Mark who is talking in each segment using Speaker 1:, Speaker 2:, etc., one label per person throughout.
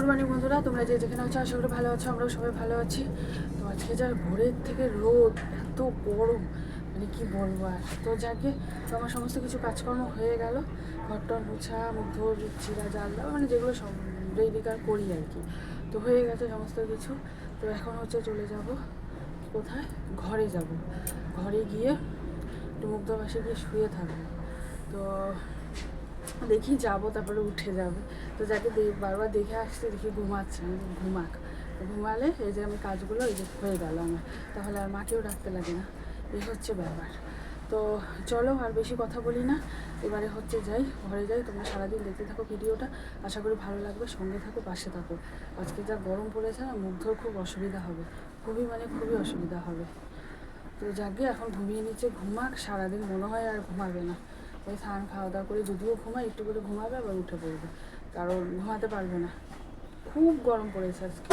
Speaker 1: Good morning বন্ধুরা, তোমরা যে যেখানে আছো আশা করি ভালো আছো। আমরাও সবাই ভালো আছি। তো আজকে যা ভোরের থেকে রোদ, এত গরম, মানে কি বলবো। আর তো যাকে তো আমার সমস্ত কিছু কাজকর্ম হয়ে গেল, ঘরটর মুছা, মুখ ধোর, চিরা জাল দেওয়া, মানে যেগুলো সব বেবিকার করি আর কি। তো হয়ে গেছে সমস্ত কিছু। তো এখন হচ্ছে চলে যাব কোথায়, ঘরে যাব। ঘরে গিয়ে একটু মুগ্ধ বাসে গিয়ে শুয়ে থাকবো। তো দেখি যাবো, তারপরে উঠে যাবে। তো যাকে বারবার দেখে আসছে, দেখি ঘুমাচ্ছে, ঘুমাক, ঘুমালে এই যে আমি কাজগুলো এই যে হয়ে গেল আমার, তাহলে আর মাকেও ডাকতে লাগে না। এই হচ্ছে ব্যাপার। তো চলো আর বেশি কথা বলি না, এবারে হচ্ছে যাই, ঘরে যাই। তোমরা সারাদিন দেখতে থাকো ভিডিওটা, আশা করি ভালো লাগবে। সঙ্গে থাকো, পাশে থাকো। আজকে যা গরম পড়েছে না, মুগ্ধর খুব অসুবিধা হবে, খুবই মানে খুবই অসুবিধা হবে। তো যাকে এখন ঘুমিয়ে নিচ্ছে, ঘুমাক। সারাদিন মনে হয় আর ঘুমাবে না। ওই স্নান খাওয়া দাওয়া করে যদিও ঘুমায়, একটু করে ঘুমাবে, আবার উঠে পড়বে, কারণ ঘুমাতে পারবে না, খুব গরম পড়েছে আজকে।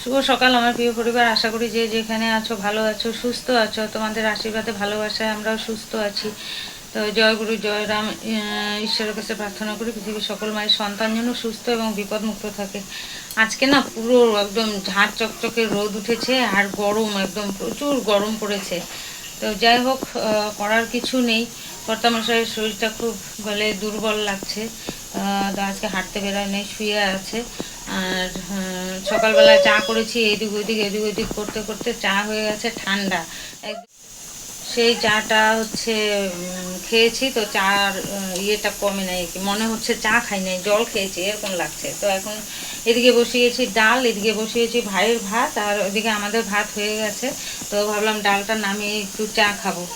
Speaker 2: শুভ সকাল আমার প্রিয় পরিবার, আশা করি যে যেখানে আছো ভালো আছো, সুস্থ আছো। তোমাদের আশীর্বাদে ভালোবাসায় আমরাও সুস্থ আছি। তো জয় গুরু জয় রাম, ঈশ্বরের কাছে প্রার্থনা করি পৃথিবীর সকল মায়ের সন্তান যেন সুস্থ এবং বিপদমুক্ত থাকে। আজকে না পুরো একদম ঝাঁট চকচকে রোদ উঠেছে, আর গরম, একদম প্রচুর গরম পড়েছে। তো যাই হোক, করার কিছু নেই। কর্তামশাইয়ের শরীরটা খুব বলে দুর্বল লাগছে। তো আজকে হাঁটতে বেরোয় নেই, শুয়ে আছে। আর সকালবেলা চা করেছি, এদিক ওদিক করতে করতে চা হয়ে গেছে ঠান্ডা একদম। সেই চাটা হচ্ছে খেয়েছি, তো চার ইয়েটা কমে নাই, মনে হচ্ছে চা খাই নাই, জল খেয়েছি এরকম লাগছে। তো এখন এদিকে বসিয়েছি ডাল, এদিকে বসিয়েছি ভাইয়ের ভাত, আর ওইদিকে আমাদের ভাত হয়ে গেছে। তো ভাবলাম ডালটা নামিয়ে একটু চা খাবো।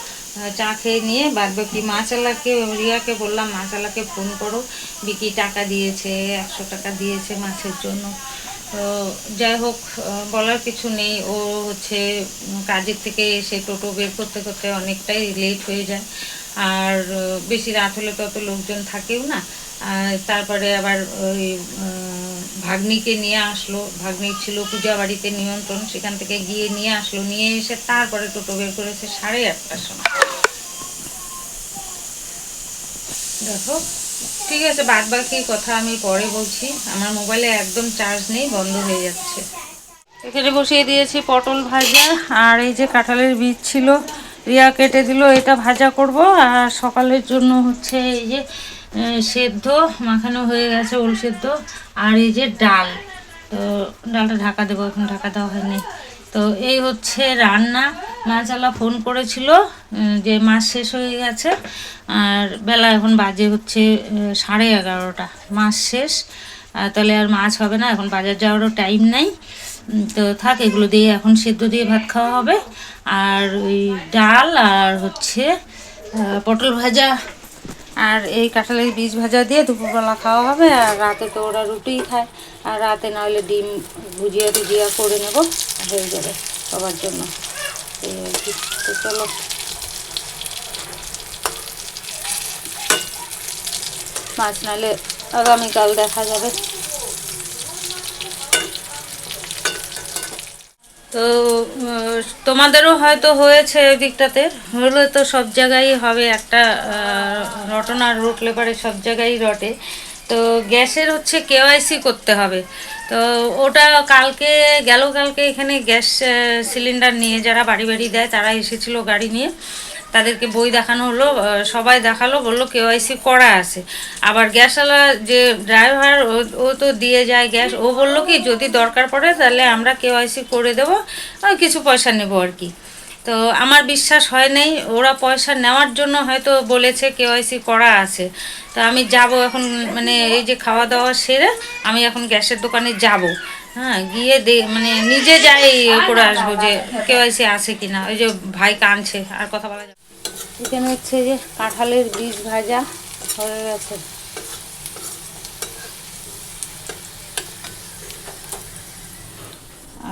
Speaker 2: চা খেয়ে নিয়ে বাদ বাকি মাছালাকে, রিয়াকে বললাম মাছালাকে ফোন করো, বিকি টাকা দিয়েছে, 100 টাকা দিয়েছে মাছের জন্য। তো যাই হোক, বলার কিছু নেই। ও হচ্ছে কাজের থেকে এসে টোটো বের করতে করতে অনেকটাই লেট হয়ে যায়। আর বেশি রাত হলে তত লোকজন থাকেও না। আর তারপরে আবার ওই ভাগ্নিকে নিয়ে আসলো, ভাগ্নির ছিল পূজা বাড়িতে নিমন্ত্রণ, সেখান থেকে গিয়ে নিয়ে আসলো, নিয়ে এসে তারপরে টোটো বের করেছে 8:30টার সময়। দেখো, ঠিক আছে, বাদ বাকি কথা আমি পরে বলছি। আমার মোবাইলে একদম চার্জ নেই, বন্ধ হয়ে যাচ্ছে। এখানে বসিয়ে দিয়েছি পটল ভাজা, আর এই যে কাঁঠালের বীজ ছিল, রিয়া কেটে দিল, এটা ভাজা করব। আর সকালের জন্য হচ্ছে এই যে সেদ্ধ মাখানো হয়ে গেছে, ওল সেদ্ধ। আর এই যে ডাল, তো ডালটা ঢাকা দেবো, এখন ঢাকা দেওয়া হয়নি। তো এই হচ্ছে রান্না। মাছালা ফোন করেছিল যে মাছ শেষ হয়ে গেছে, আর বেলা এখন বাজে হচ্ছে 11:30, মাছ শেষ। তাহলে আর মাছ হবে না, এখন বাজার যাওয়ারও টাইম নাই। তো থাক, এগুলো দিয়ে এখন সেদ্ধ দিয়ে ভাত খাওয়া হবে। আর ওই ডাল আর হচ্ছে পটল ভাজা আর এই কাঁঠালের বীজ ভাজা দিয়ে দুপুরবেলা খাওয়া হবে। আর রাতে তো ওরা রুটিই খায়, আর রাতে না হলে ডিম ভুজিয়া টুজিয়া করে নেব, হয়ে যাবে সবার জন্য। এই আর কি। তো চলো, মাছ নাহলে আগামীকাল দেখা যাবে। তো তোমাদেরও হয়তো হয়েছে ওই দিকটাতে, হলে তো সব জায়গায় হবে একটা রটনা, রটলে পারে সব জায়গায় রটে। তো গ্যাসের হচ্ছে কেওয়াইসি করতে হবে। তো ওটা কালকে এখানে গ্যাস সিলিন্ডার নিয়ে যারা বাড়ি বাড়ি দেয় তারা এসেছিলো গাড়ি নিয়ে, তাদেরকে বই দেখানো হলো, সবাই দেখালো, বললো কেওয়াইসি করা আছে। আবার গ্যাসওয়ালা যে ড্রাইভার, ও তো দিয়ে যায় গ্যাস, ও বললো কি যদি দরকার পড়ে তাহলে আমরা কেওয়াইসি করে দেবো, কিছু পয়সা নেবো আর কি। তো আমার বিশ্বাস হয় নাই, ওরা পয়সা নেওয়ার জন্য হয়তো বলেছে কেওয়াইসি করা আছে। তো আমি যাব এখন, মানে এই যে খাওয়া দাওয়া সেরে আমি এখন গ্যাসের দোকানে যাব। হ্যাঁ, গিয়ে মানে নিজে যাই করে আসবো যে কেওয়াইসি আছে কিনা। ওই যে ভাই কাঁদছে, আর কথা বলা যাবে। এখানে হচ্ছে যে কাঁঠালের বীজ ভাজা হয়ে গেছে।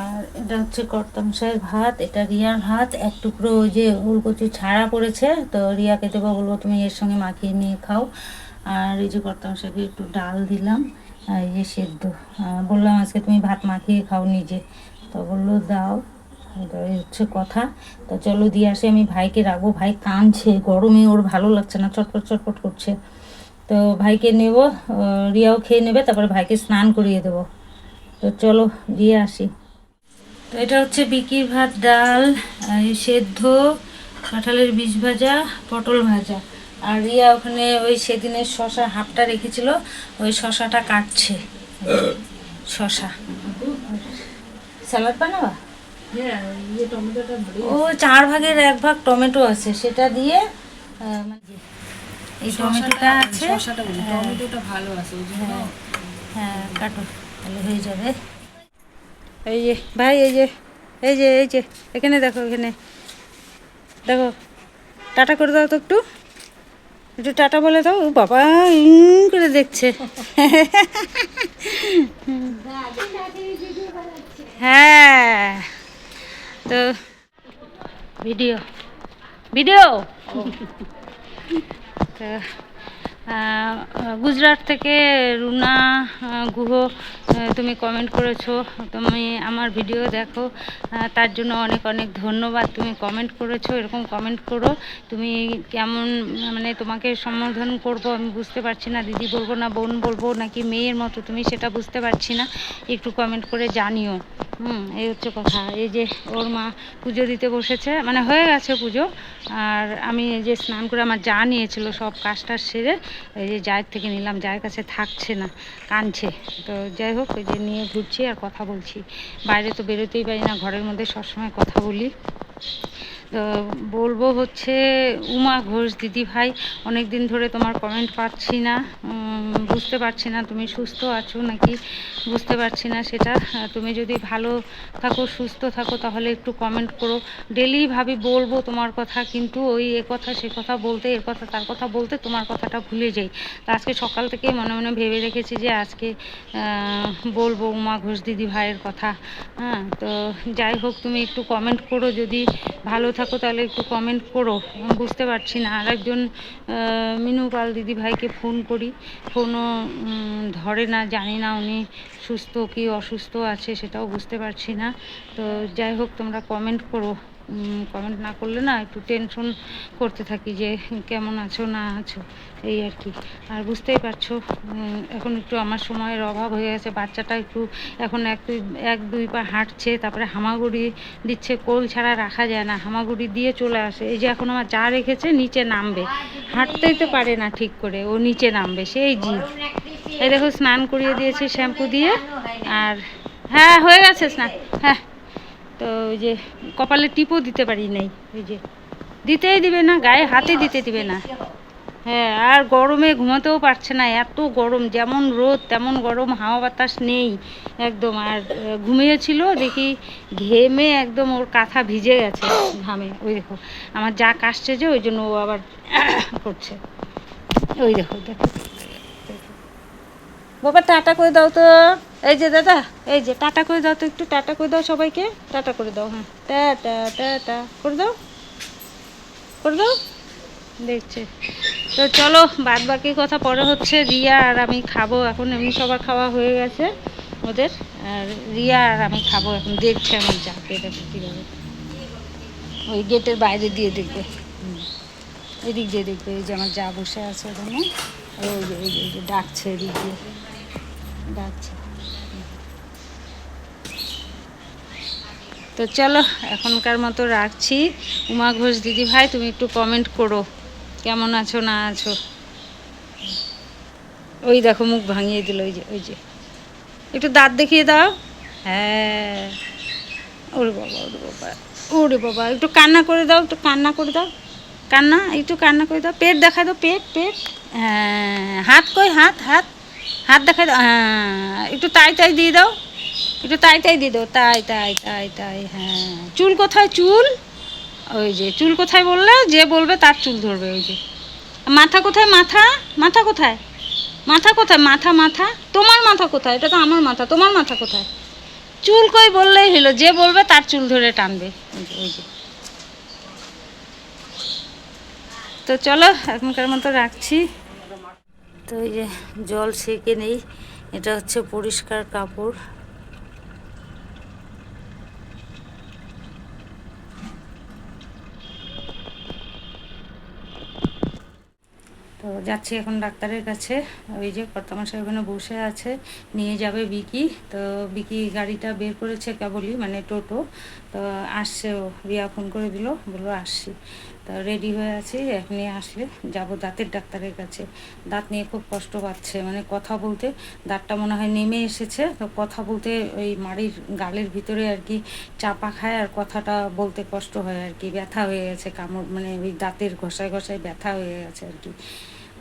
Speaker 2: আর এটা হচ্ছে কর্তামশাইয়ের ভাত, এটা রিয়ার ভাত। এক টুকরো ওই যে ওলকচি ছাড়া পড়েছে, তো রিয়াকে দেবো, বলবো তুমি এর সঙ্গে মাখিয়ে নিয়ে খাও। আর এই যে কর্তামশাইকে একটু ডাল দিলাম, আর এই যে সেদ্ধ। বললাম আজকে তুমি ভাত মাখিয়ে খাও নিজে, তো বললো দাও। তো এই হচ্ছে কথা। তো চলো দিয়ে আসি, আমি ভাইকে রাখবো, ভাই কাঁদছে গরমে, ওর ভালো লাগছে না, চটপট চটপট করছে। তো ভাইকে নেব, রিয়াও খেয়ে নেবে, তারপরে ভাইকে স্নান করিয়ে দেবো। তো চলো দিয়ে আসি। তো এটা হচ্ছে বিকির ভাত, ডাল, এই সেদ্ধ, কাঁঠালের বীজ ভাজা, পটল ভাজা। আর রিয়া ওখানে ওই সেদিনের শশা হাফটা রেখেছিল, ওই শশাটা কাটছে। শশা স্যালাড বানাবা? ও 4 ভাগের 1 ভাগ টমেটো আছে, সেটা দিয়ে এই টমেটোটা আছে,
Speaker 1: টমেটোটা ভালো আছে ওই জন্য।
Speaker 2: হ্যাঁ কাটো, তাহলে হয়ে যাবে। এই যে ভাই, এই যে এই যে এই যে এখানে দেখো, এখানে দেখো, টাটা করে দাও তো, একটু একটু টাটা বলে দাও। ও বাবা করে দেখছে। হ্যাঁ, তো ভিডিও ভিডিও তো গুজরাট থেকে রুনা গুহ, তুমি কমেন্ট করেছো, তুমি আমার ভিডিও দেখো, তার জন্য অনেক অনেক ধন্যবাদ। তুমি কমেন্ট করেছো, এরকম কমেন্ট করো। তুমি কেমন, মানে তোমাকে সম্বোধন করব আমি বুঝতে পারছি না, দিদি বলবো না বোন বলবো নাকি মেয়ের মতো, তুমি সেটা বুঝতে পারছি না, একটু কমেন্ট করে জানিও। এই হচ্ছে কথা। এই যে ওর মা পুজো দিতে বসেছে, মানে হয়ে গেছে পুজো। আর আমি এই যে স্নান করে আমার যা নিয়েছিল সব কাজটা সেরে এই যে জায়ের থেকে নিলাম, জায়ের কাছে থাকছে না, কাঁদছে। তো যাই হোক, ওই যে নিয়ে ঘুরছি আর কথা বলছি। বাইরে তো বেরোতেই পারি না, ঘরের মধ্যে সবসময় কথা বলি। তো বলবো হচ্ছে উমা ঘোষ দিদি ভাই, অনেক দিন ধরে তোমার কমেন্ট পাচ্ছি না, বুঝতে পারছি না তুমি সুস্থ আছো নাকি, বুঝতে পারছি না সেটা। তুমি যদি ভালো থাকো, সুস্থ থাকো, তাহলে একটু কমেন্ট করো। ডেলি ভাবি বলবো তোমার কথা, কিন্তু ওই এ কথা সে কথা বলতে, এর কথা তার কথা বলতে তোমার কথাটা ভুলে যাই। তো আজকে সকাল থেকে মনে মনে ভেবে রেখেছি যে আজকে বলবো উমা ঘোষ দিদি ভাইয়ের কথা। হ্যাঁ, তো যাই হোক, তুমি একটু কমেন্ট করো, যদি ভালো থাকো তাহলে একটু কমেন্ট করো। বুঝতে পারছি না। আর একজন মিনু পাল দিদি ভাইকে ফোন করি, ফোনও ধরে না, জানি না উনি সুস্থ কি অসুস্থ আছে, সেটাও বুঝতে পারছি না। তো যাই হোক, তোমরা কমেন্ট করো। কমেন্ট না করলে না একটু টেনশন করতে থাকি যে কেমন আছো না আছো, এই আর কি। আর বুঝতেই পারছো এখন একটু আমার সময়ের অভাব হয়ে গেছে। বাচ্চাটা একটু এখন এক দুই পা হাঁটছে, তারপরে হামাগুড়ি দিচ্ছে, কোল ছাড়া রাখা যায় না, হামাগুড়ি দিয়ে চলে আসে। এই যে এখন আমার যা রেখেছে নিচে নামবে, হাঁটতেই তো পারে না ঠিক করে, ও নিচে নামবে, সেই জিদ। এই দেখো স্নান করিয়ে দিয়েছি শ্যাম্পু দিয়ে। আর হ্যাঁ হয়ে গেছে স্নান, হ্যাঁ। তো ওই যে কপালে টিপও দিতে পারি নাই, ওই যে দিতেই দিবে না, গায়ে হাতে দিতে দিবে না। হ্যাঁ, আর গরমে ঘুমাতেও পারছে না, এত গরম, যেমন রোদ তেমন গরম, হাওয়া বাতাস নেই একদম। আর ঘুমিয়েছিল, দেখি ঘেমে একদম ওর কাঁথা ভিজে গেছে ঘামে। ওই দেখো আমার যা কাশছে যে, ওই জন্য ও আবার করছে। ওই দেখো দেখো বাবা, টাটা করে দাও তো। এই যে দাদা, এই যে টাটা করে দাও তো, একটু টাটা করে দাও সবাইকে, টাটা করে দাও। হ্যাঁ, টাটা টাটা করে দাও, করে দাও, দেখছে। তো চলো, বাদ বাকি কথা পরে হচ্ছে। রিয়া আর আমি খাবো এখন, এমনি সবার খাওয়া হয়ে গেছে ওদের। আর রিয়া আর আমি খাবো এখন, দেখছে আমার যাকে, দেখো কীভাবে ওই গেটের বাইরে দিয়ে দেখবে, এদিক দিয়ে দেখবে। এই যে আমার যা বসে আছে ওখানে, ওই যে এই যে ডাকছে, এদিক দিয়ে ডাকছে। তো চলো, এখনকার মতো রাখছি। উমা ঘোষ দিদি ভাই, তুমি একটু কমেন্ট করো কেমন আছো না আছো। ওই দেখো মুখ ভাঙিয়ে দিল, ওই যে ওই যে একটু দাঁত দেখিয়ে দাও। হ্যাঁ, ওরে বাবা, ওরে বাবা, ওরে বাবা, একটু কান্না করে দাও, একটু কান্না করে দাও, কান্না, একটু কান্না করে দাও, পেট দেখা দাও, পেট পেট। হ্যাঁ, হাত কই, হাত হাত হাত দেখা দাও। হ্যাঁ, একটু তাই তাই দিয়ে দাও, একটু তাই তাই দিয়ে দাও, তাই তাই তাই তাই। হ্যাঁ, চুল কোথায়, চুল? ওই যে চুল কোথায় বললে, যে বলবে তার চুল ধরবে। ওই যে মাথা কোথায়, মাথা মাথা কোথায়, মাথা কোথায়, মাথা মাথা তোমার মাথা কোথায়, এটা তো আমার মাথা, তোমার মাথা কোথায়, চুল কই বললেই হলো, যে বলবে তার চুল ধরে টানবে। ওই যে তো চলো এখনকার মতো রাখছি। তো এই যে জল সেকে নেই, এটা হচ্ছে পরিষ্কার কাপড়। তো যাচ্ছি এখন ডাক্তারের কাছে। ওই যে কর্তামশাই ওখানে বসে আছে, নিয়ে যাবে বিকি। তো বিকি গাড়িটা বের করেছে কেবলই, মানে টোটো। তো আসছে, ও রিয়া ফোন করে দিল, বললো আসছি। তো রেডি হয়ে আছি, এখনই আসলে যাব দাঁতের ডাক্তারের কাছে। দাঁত নিয়ে খুব কষ্ট পাচ্ছে, মানে কথা বলতে দাঁতটা মনে হয় নেমে এসেছে, তো কথা বলতে ওই মাড়ির গালের ভিতরে আর কি চাপা খায়, আর কথাটা বলতে কষ্ট হয় আর কি, ব্যথা হয়ে গেছে, কামড় মানে ওই দাঁতের ঘষায় ঘষায় ব্যথা হয়ে গেছে আর কি।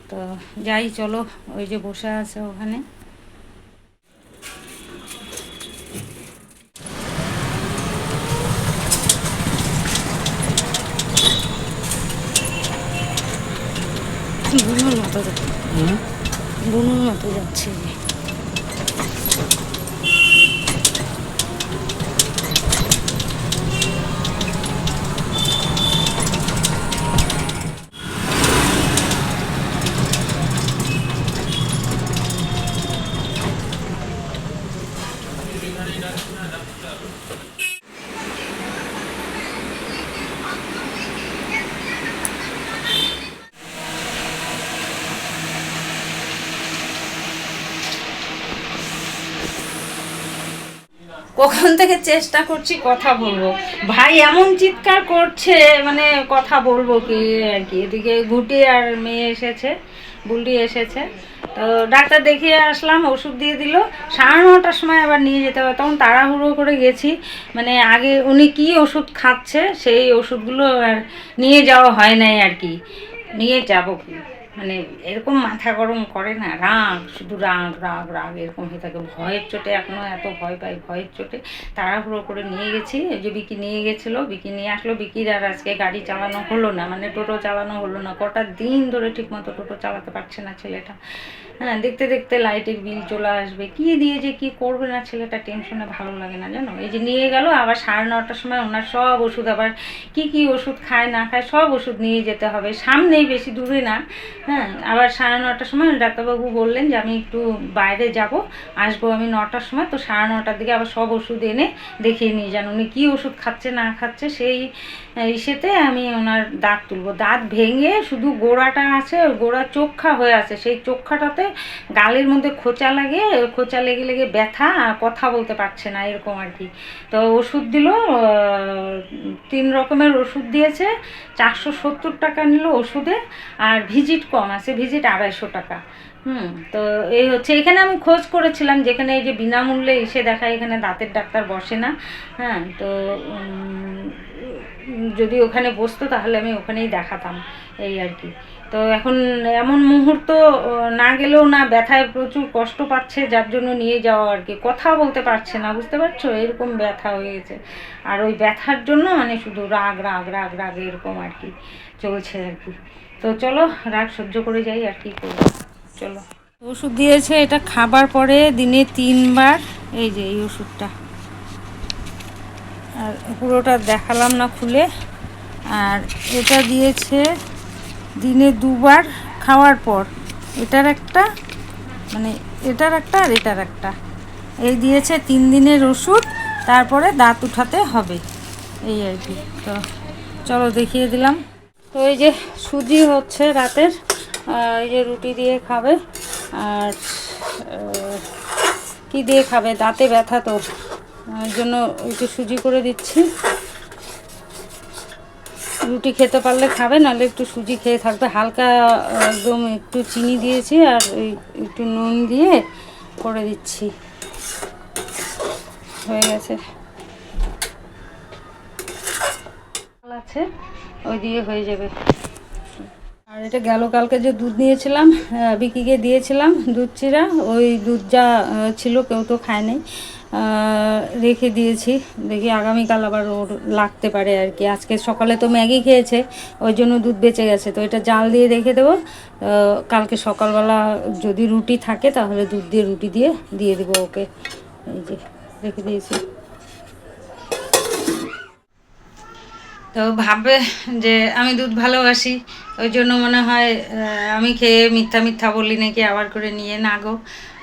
Speaker 2: তো যাই চলো, ওই যে বসে আছে ওখানে। বুনুর মতো বুনুর মতো যাচ্ছে। কখন থেকে চেষ্টা করছি কথা বলবো, ভাই এমন চিৎকার করছে, মানে কথা বলবো কি আর কি। এদিকে গুটি আর মেয়ে এসেছে, বুলটি এসেছে। তো ডাক্তার দেখিয়ে আসলাম, ওষুধ দিয়ে দিল। 9:30টার সময় আবার নিয়ে যেতে হবে, তখন তাড়াহুড়ো করে গেছি। মানে আগে উনি কি ওষুধ খাচ্ছে সেই ওষুধগুলো আর নিয়ে যাওয়া হয় নাই আর কি। নিয়ে যাবো কি, মানে এরকম মাথা গরম করে না, রাগ, শুধু রাগ রাগ রাগ এরকম হয়ে থাকে। ভয়ের চোটে এখনও এত ভয় পাই, ভয়ের চোটে তাড়াহুড়ো করে নিয়ে গেছি। ওই যে বিকি নিয়ে গেছিলো, বিকি নিয়ে আসলো। বিকির আর আজকে গাড়ি চালানো হলো না, মানে টোটো চালানো হলো না। কটা দিন ধরে ঠিকমতো টোটো চালাতে পারছে না ছেলেটা। হ্যাঁ, দেখতে দেখতে লাইটের বিল চলে আসবে, কি দিয়ে যে কি করবে না ছেলেটা, টেনশনে ভালো লাগে না জানো। এই যে নিয়ে গেল, আবার 9:30টার সময় ওনার সব ওষুধ, আবার কি কি ওষুধ খায় না খায় সব ওষুধ নিয়ে যেতে হবে, সামনেই, বেশি দূরে না। হ্যাঁ, আবার 9:30টার সময় ডাক্তারবাবু বললেন যে আমি একটু বাইরে যাব, আসবো আমি 9টার সময়। তো 9:30টার দিকে আবার সব ওষুধ এনে দেখিয়ে নিয়ে যান, উনি কী ওষুধ খাচ্ছে না খাচ্ছে সেই ইসেতে আমি ওনার দাঁত তুলবো। দাঁত ভেঙে শুধু গোড়াটা আছে, গোড়া চোখা হয়ে আছে, সেই চোখাটাতে গালের মধ্যে খোঁচা লাগে, খোঁচা লেগে লেগে ব্যথা, আর কথা বলতে পারছে না এরকম আর কি। তো ওষুধ দিল, 3 রকমের ওষুধ দিয়েছে। 470 টাকা নিল ওষুধে, আর ভিজিট কম আছে, ভিজিট 250 টাকা। তো এই হচ্ছে, এখানে আমি খোঁজ করেছিলাম যেখানে এই যে বিনামূল্যে এসে দেখায়, এখানে দাঁতের ডাক্তার বসে না। হ্যাঁ, তো যদি ওখানে বসতো তাহলে আমি ওখানেই দেখাতাম, এই আর কি। তো এখন এমন মুহূর্ত না গেলেও না, ব্যথায় প্রচুর কষ্ট পাচ্ছে, যার জন্য নিয়ে যাওয়া আর কি। কথা বলতে পারছে না, বুঝতে পারছো, এরকম ব্যথা হয়ে গেছে। আর ওই ব্যথার জন্য মানে শুধু রাগ রাগ রাগ রাগ এরকম আর কি চলছে আর কি। তো চলো, রাগ সহ্য করে যাই, আর কি করবো, চলো। ওষুধ দিয়েছে, এটা খাবার পরে দিনে 3 বার, এই যে এই ওষুধটা। আর পুরোটা দেখালাম না খুলে। আর এটা দিয়েছে দিনে 2 বার খাওয়ার পর, এটার একটা, মানে এটার একটা আর এটার একটা, এই দিয়েছে 3 দিনের ওষুধ, তারপরে দাঁত উঠাতে হবে, এই আর কি। তো চলো দেখিয়ে দিলাম। তো এই যে সুজি হচ্ছে রাতের, এই যে রুটি দিয়ে খাবে। আর কি দিয়ে খাবে, দাঁতে ব্যথা তো, ওই জন্য একটু সুজি করে দিচ্ছি। রুটি খেতে পারলে খাবে, নাহলে একটু সুজি খেয়ে থাকবে। হালকা একদম একটু চিনি দিয়েছি, আর একটু নুন দিয়ে করে দিচ্ছি, হয়ে গেছে। আছে, ওই দিয়ে হয়ে যাবে। আর এটা গেল কালকে যে দুধ নিয়েছিলাম, বিকিকে দিয়েছিলাম দুধ চিরা, ওই দুধ যা ছিল কেউ তো খায় নাই। রেখে দিয়েছি, দেখি আগামীকাল আবার ওর লাগতে পারে আর কি। আজকে সকালে তো ম্যাগি খেয়েছে, ওই জন্য দুধ বেঁচে গেছে, তো এটা জাল দিয়ে রেখে দেবো। কালকে সকালবেলা যদি রুটি থাকে তাহলে দুধ দিয়ে রুটি দিয়ে দেবো ওকে। এই যে রেখে দিয়েছি। তো ভাবে যে আমি দুধ ভালোবাসি, ওই জন্য মনে হয় আমি খেয়ে মিথ্যা মিথ্যা বলি নাকি আবার করে নিয়ে না গো।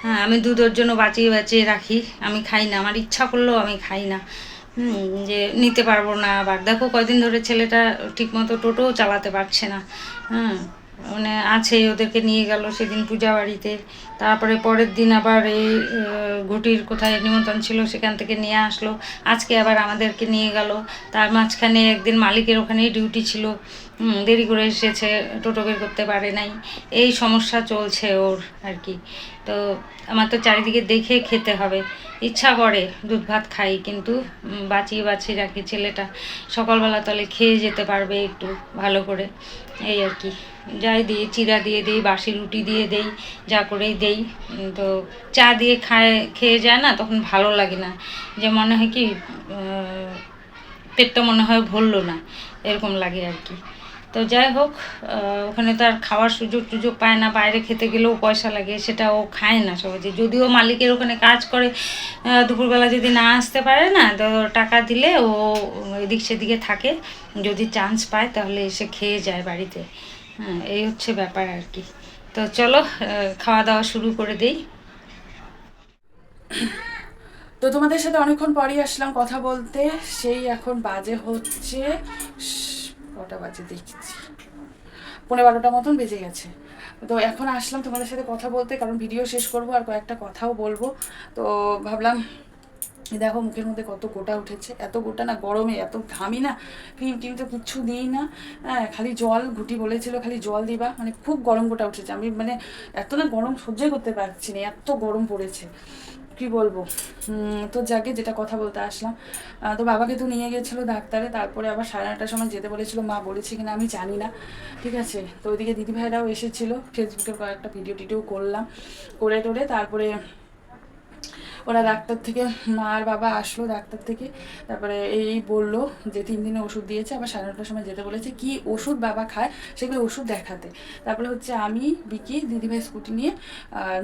Speaker 2: হ্যাঁ, আমি দুধ ওর জন্য বাঁচিয়ে বাঁচিয়ে রাখি, আমি খাই না, আমার ইচ্ছা করলেও আমি খাই না। যে নিতে পারবো না। আবার দেখো কয়দিন ধরে ছেলেটা ঠিকমতো টোটোও চালাতে পারছে না। হ্যাঁ, মানে আছে, ওদেরকে নিয়ে গেল সেদিন পূজা বাড়িতে, তারপরে পরের দিন আবার এই ঘটির কোথায় নিমন্ত্রণ ছিল সেখান থেকে নিয়ে আসলো, আজকে আবার আমাদেরকে নিয়ে গেল। তার মাঝখানে একদিন মালিকের ওখানেই ডিউটি ছিল, দেরি করে এসেছে, টোটো বের করতে পারে নাই। এই সমস্যা চলছে ওর আর কি। তো আমার তো চারিদিকে দেখে খেতে হবে, ইচ্ছা করে দুধ ভাত খাই, কিন্তু বাঁচিয়ে বাঁচিয়ে রাখি ছেলেটা সকালবেলা তাহলে খেয়ে যেতে পারবে একটু ভালো করে। এই আর কি, যাই দিই, চিড়া দিয়ে দিই, বাসি রুটি দিয়ে দেই, যা করেই দেই। তো চা দিয়ে খেয়ে যায় না, তখন ভালো লাগে না, যে মনে হয় কি পেটটা মনে হয় ভরলো না, এরকম লাগে আর কি। তো যাই হোক, ওখানে তো আর খাওয়ার সুযোগ পায় না, বাইরে খেতে গেলেও পয়সা লাগে, সেটা ও খায় না সহজে। যদিও মালিকের ওখানে কাজ করে, দুপুরবেলা যদি না আসতে পারে না, তো টাকা দিলে ও এদিক সেদিকে থাকে, যদি চান্স পায় তাহলে এসে খেয়ে যায় বাড়িতে। হ্যাঁ, এই হচ্ছে ব্যাপার আর কি। তো চলো খাওয়া দাওয়া শুরু করে দিই।
Speaker 1: তো তোমাদের সাথে অনেকক্ষণ পরেই আসলাম কথা বলতে। সেই এখন বাজে হচ্ছে কটা বাজে দেখছি, 11:30 মতন বেজে গেছে। তো এখন আসলাম তোমাদের সাথে কথা বলতে, কারণ ভিডিও শেষ করব আর কয়েকটা কথাও বলবো। তো ভাবলাম, দেখো মুখের মধ্যে কত গোটা উঠেছে, এত গোটা না, গরমে এত ঘামি না, ক্রিম টিম তো কিচ্ছু দিই না। হ্যাঁ, খালি জল, ঘুটি বলেছিল খালি জল দিবা, মানে খুব গরম গোটা উঠেছে। আমি মানে এত না গরম সহ্যই করতে পারছি না, এত গরম পড়েছে, কি বলবো। তো যাকে যেটা কথা বলতে আসলাম, তো বাবাকে তো নিয়ে গেছিলো ডাক্তারে, তারপরে আবার 9:30টার সময় যেতে বলেছিল, মা বলেছে কিনা আমি জানি না, ঠিক আছে। তো ওইদিকে দিদিভাইরাও এসেছিলো, ফেসবুকে কয়েকটা ভিডিও টিডিও করলাম, করে টোরে তারপরে ওরা ডাক্তার থেকে, মা আর বাবা আসলো ডাক্তার থেকে, তারপরে এই বললো যে 3 দিনের ওষুধ দিয়েছে, আবার 9:30টার সময় যেতে বলেছে, কি ওষুধ বাবা খায় সেগুলো ওষুধ দেখাতে। তারপরে হচ্ছে আমি, বিকি, দিদিভাই স্কুটি নিয়ে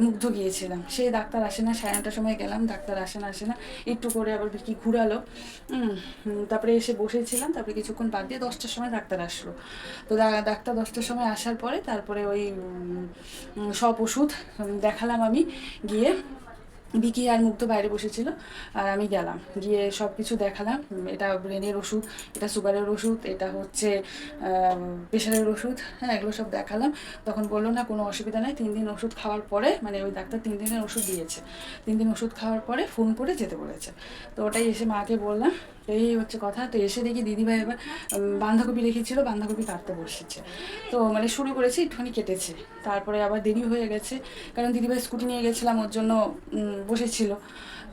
Speaker 1: মুগ্ধ গিয়েছিলাম। সেই ডাক্তার আসে না, 9:30টার সময় গেলাম, ডাক্তার আসে না, একটু করে আবার বিকি ঘুরালো। তারপরে এসে বসেছিলাম, তারপরে কিছুক্ষণ বাদ দিয়ে 10টার সময় ডাক্তার আসলো। তো ডাক্তার 10টার সময় আসার পরে তারপরে ওই সব ওষুধ দেখালাম আমি গিয়ে। বিকি আর মুগ্ধ বাইরে বসেছিল, আর আমি গেলাম গিয়ে সব কিছু দেখালাম। এটা ব্রেনের ওষুধ, এটা সুগারের ওষুধ, এটা হচ্ছে প্রেশারের ওষুধ, হ্যাঁ এগুলো সব দেখালাম। তখন বললো না কোনো অসুবিধা নেই, 3 দিন ওষুধ খাওয়ার পরে, মানে ওই ডাক্তার 3 দিনের ওষুধ দিয়েছে, 3 দিন ওষুধ খাওয়ার পরে ফোন করে যেতে বলেছে। তো ওটাই এসে মাকে বললাম, এই হচ্ছে কথা। তো এসে দেখি দিদিভাই এবার বাঁধাকপি রেখেছিল, বাঁধাকপি কাটতে বসেছে। তো মানে শুরু করেছে, একটুখানি কেটেছে, তারপরে আবার দেরি হয়ে গেছে, কারণ দিদিভাই স্কুটি নিয়ে গেছিলাম, ওর জন্য বসেছিল।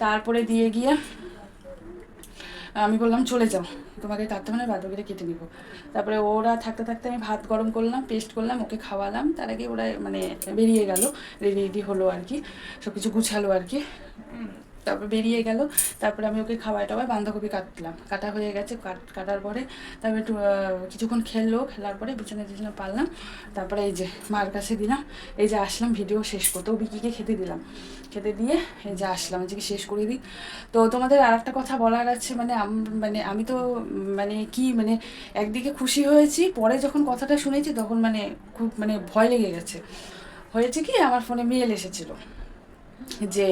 Speaker 1: তারপরে দিয়ে গিয়ে আমি বললাম চলে যাও, তোমাকে কাটতে মানে বাঁধাকপিটা কেটে নিব। তারপরে ওরা থাকতে থাকতে আমি ভাত গরম করলাম, পেস্ট করলাম, ওকে খাওয়ালাম। তার আগে ওরা মানে বেরিয়ে গেল, রেডি হলো আর কি, সব কিছু গুছালো আর কি। তারপর বেরিয়ে গেল, তারপরে আমি ওকে খাওয়াই টাওয়াই বাঁধাকপি কাটলাম, কাটা হয়ে গেছে, কাটার পরে তারপরে একটু কিছুক্ষণ খেলার পরে বিছানা পারলাম। তারপরে এই যে মার কাছে দিলাম, এই যে আসলাম ভিডিও শেষ করতেও, বিকিকে খেতে দিলাম, খেতে দিয়ে এই যে আসলাম, যে শেষ করে দিই। তো তোমাদের আর একটা কথা বলার আছে, মানে আমি তো মানে কি মানে একদিকে খুশি হয়েছি, পরে যখন কথাটা শুনেছি তখন মানে খুব মানে ভয় লেগে গেছে। হয়েছে কি, আমার ফোনে মেল এসেছিলো যে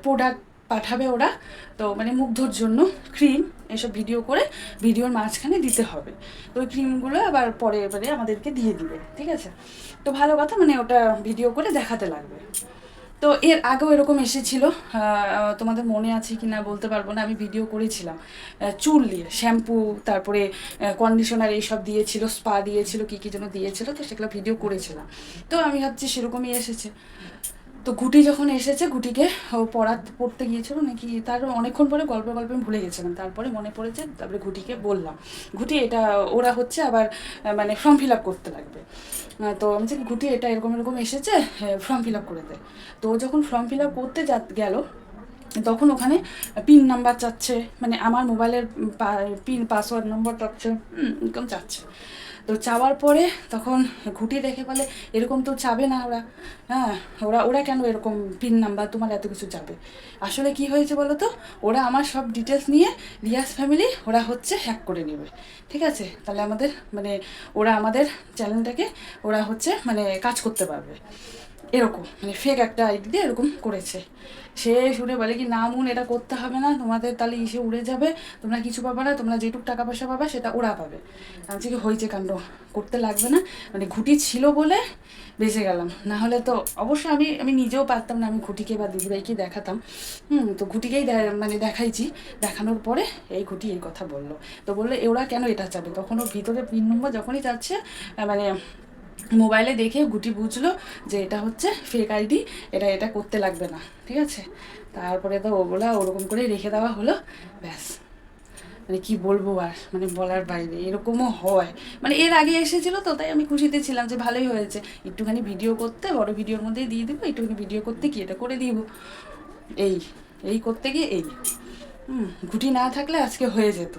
Speaker 1: প্রোডাক্ট পাঠাবে ওরা, তো মানে মুগ্ধর জন্য ক্রিম, এসব ভিডিও করে ভিডিওর মাঝখানে দিতে হবে। তো ওই ক্রিমগুলো আবার পরে এবারে আমাদেরকে দিয়ে দিবে, ঠিক আছে। তো ভালো কথা, মানে ওটা ভিডিও করে দেখাতে লাগবে। তো এর আগেও এরকম এসেছিল, তোমাদের মনে আছে কি না বলতে পারবো না, আমি ভিডিও করেছিলাম চুল দিয়ে শ্যাম্পু, তারপরে কন্ডিশনার এইসব দিয়েছিল, স্পা দিয়েছিল, কী কী যেন দিয়েছিল, তো সেগুলো ভিডিও করেছিলাম। তো আমি ভাবছি সেরকমই এসেছে। তো ঘুটি যখন এসেছে, ঘুটিকে ও পড়তে গিয়েছিল নাকি, তার অনেকক্ষণ পরে গল্পে আমি ভুলে গেছিলাম, তারপরে মনে পড়েছে, তারপরে ঘুটিকে বললাম, ঘুটি এটা ওরা হচ্ছে আবার মানে ফর্ম ফিল আপ করতে লাগবে। তো আমি বলছি ঘুটি এটা এরকম এসেছে, ফর্ম ফিল আপ করে দে। তো ও যখন ফর্ম ফিল আপ করতে গেল, তখন ওখানে পিন নাম্বার চাচ্ছে, মানে আমার মোবাইলের পিন পাসওয়ার্ড নম্বর চাচ্ছে, এরকম চাচ্ছে। তো চাওয়ার পরে তখন ঘুঁটি দেখে বলে এরকম তো চাবে না ওরা, হ্যাঁ ওরা কেন এরকম পিন নাম্বার তোমার এত কিছু চাবে। আসলে কি হয়েছে বলো তো, ওরা আমার সব ডিটেলস নিয়ে রিয়াজ ফ্যামিলি ওরা হচ্ছে হ্যাক করে নেবে, ঠিক আছে। তাহলে আমাদের মানে ওরা আমাদের চ্যানেলটাকে ওরা হচ্ছে মানে কাজ করতে পারবে, এরকম মানে ফেক একটা আইডি দিয়ে এরকম করেছে। সে শুনে বলে কি না মুন এটা করতে হবে না, তোমাদের তাহলে ইসে উড়ে যাবে, তোমরা কিছু পাবে না, তোমরা যেটুকু টাকা পয়সা পাবা সেটা ওরা পাবে। আমি কি হয়েছে কাণ্ড, করতে লাগবে না, মানে ঘুঁটি ছিল বলে বেঁচে গেলাম, না হলে তো অবশ্যই আমি নিজেও পারতাম না, আমি ঘুঁটিকে বা দিদিভাইকে দেখাতাম। তো ঘুঁটিকেই মানে দেখাইছি, দেখানোর পরে এই ঘুঁটি এই কথা বললো। তো বললো ওরা কেন এটা চাবে, তখন ওর ভিতরে পিন নম্বর যখনই যাচ্ছে মানে মোবাইলে দেখে গুটি বুঝলো যে এটা হচ্ছে ফেক আইডি, এটা করতে লাগবে না, ঠিক আছে। তারপরে তো ওগুলা ওরকম করে রেখে দেওয়া হলো, ব্যাস। মানে কি বলবো আর, মানে বলার বাইরে, এরকমও হয়। মানে এর আগে এসেছিলো তো, তাই আমি খুশিতে ছিলাম যে ভালোই হয়েছে, একটুখানি ভিডিও করতে, বড় ভিডিওর মধ্যেই দিয়ে দেবো, একটুখানি ভিডিও করতে কি এটা করে দিব, এই করতে গিয়ে এই ঘুটি না থাকলে আজকে হয়ে যেত,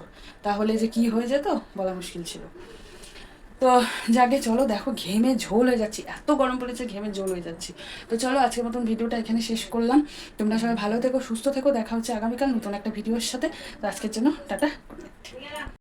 Speaker 1: তাহলে যে কি হয়ে যেত বলা মুশকিল ছিল। তো যাকে চলো, দেখো ঘেমে ঝোল হয়ে যাচ্ছি, এত গরম পড়েছে ঘেমে ঝোল হয়ে যাচ্ছি। তো চলো আজকের মতন ভিডিওটা এখানে শেষ করলাম। তোমরা সবাই ভালো থেকো, সুস্থ থেকো, দেখা হচ্ছে আগামীকাল নতুন একটা ভিডিওর সাথে। তো আজকের জন্য টাটা, গুড নাইট।